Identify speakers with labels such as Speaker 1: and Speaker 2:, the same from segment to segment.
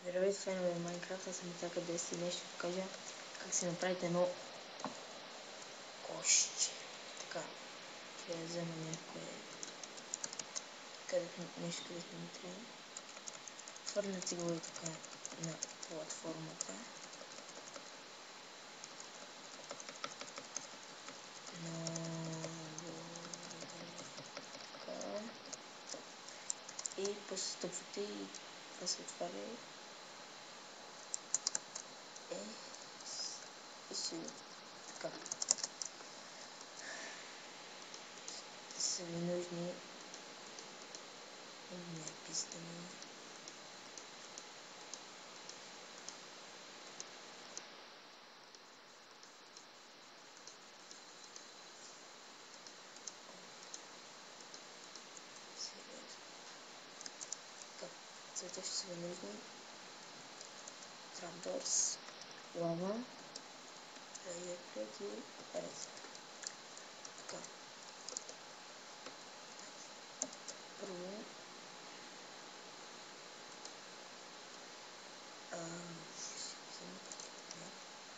Speaker 1: Здравейте, фенове на Майнкрафт, аз съм Итака 10 и нещо да кажа как си направите едно кошче. Така, ще я взема някое нещо, където ми трябва. Хвърляте го и така на платформата. Така. И постъпвате и това се отваря. И си така. Са ви нужни писани. Цвета ще са ви нужни трапдорс, лава, електрик и рез. Така. Първо ще си вземете,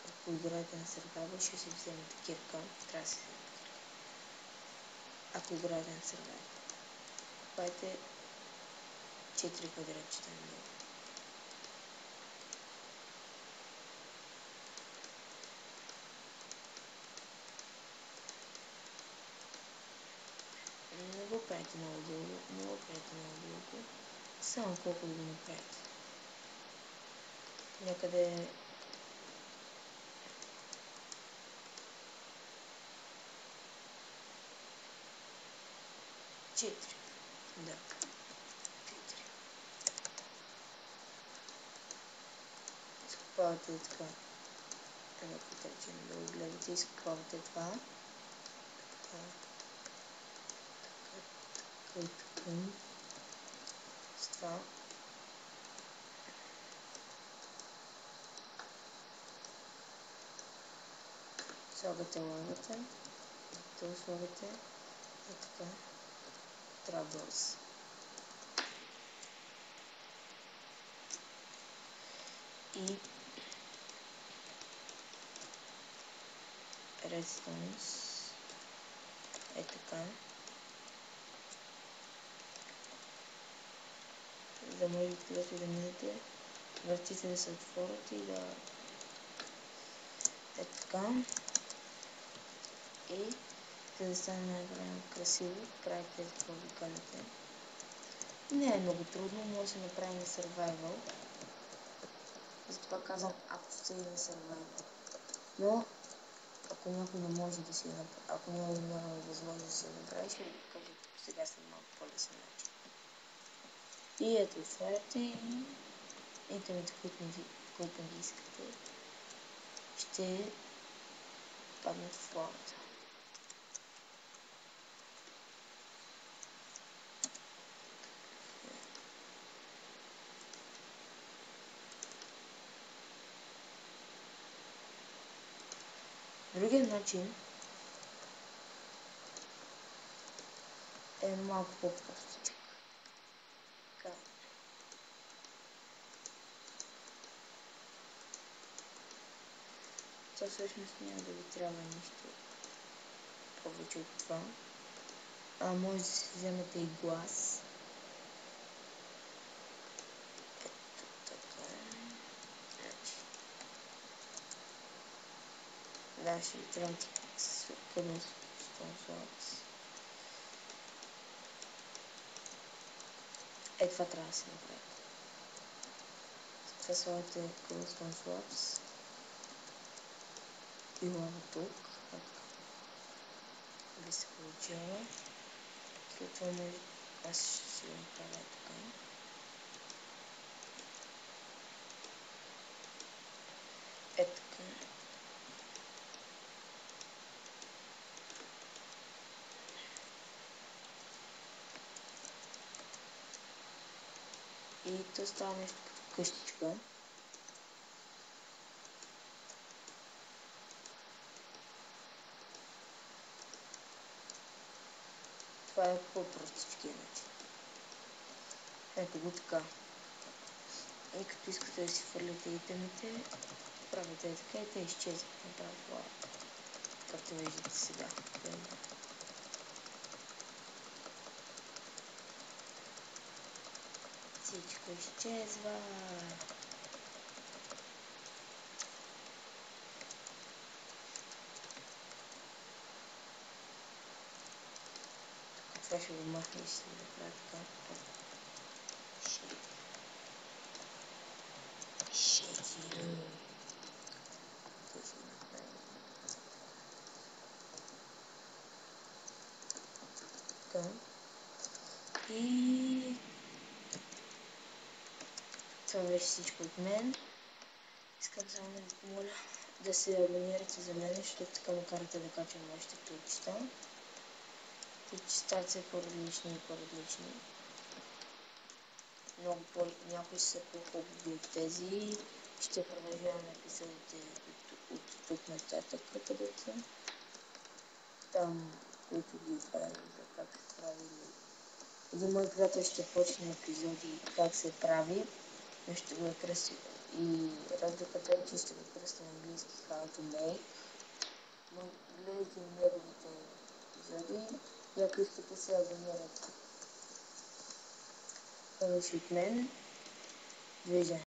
Speaker 1: ако играете на Survival, ще си вземете кирка. Трябва да си вземете кирка. Ако играете на Survival. Купайте 4 квадратчета на него. Не го правите много дълго, само колко да го направите. Някъде четири. Да. 4. Изкопавате така. Ако търчим да го гледате, изкопавате това. Така. С това. Слагате лавата. Това слагате и така. Трабълс. И Redstones. Е така. За да можете да минете, вратите да се отворят и да е така. И за да стане най-голямо красиво, правите какво ви канете. Не е много трудно, може да се направи на Survival. Затова казвам, ако сте на Survival. Но, ако някой не може да си направи, ако няма възможност да си направи, ще ви кажа сега след малко по-лесен начин. И ето, отваряте и итемите, които ги искате, ще паднат в лавата. Другият начин е малко по-простичък. Така. Това всъщност няма да ви трябва нищо повече от това. Може да си вземете и глас. Ето така. Да, ще ви трябва къдно спонсорът. Е, това трябва да се направи. Това слагате Cobblestone Slabs и лава тук. Ви се получава. След това може... Аз ще си го направя така. Е така. И то става нещо като къщичка. Това е по-простичкия начин. Ето го така. И като искате да си фърлите итемите, правите така и те изчезват направо, както виждате сега. Всичко изчезва. Това ще го махне и ще направя така. Шейки. Така. И това беше всичко от мен. Искам само да ви помоля да се абонирате за мен, защото така ме карате да качвам още клипчета. И че стават все по-различни и по-различни. Някои са по-хубави от тези. Ще продължаваме епизодите от тук нататък, където са. Там, които ги правим, за как се прави. Един мой приятел ще почне епизоди как се прави. Ще го кръсти и разликата е, че ще го кръсти на английски How to Make. Но гледайте неговите епизоди и ако искате се абонирате. Това беше от мен. Движа.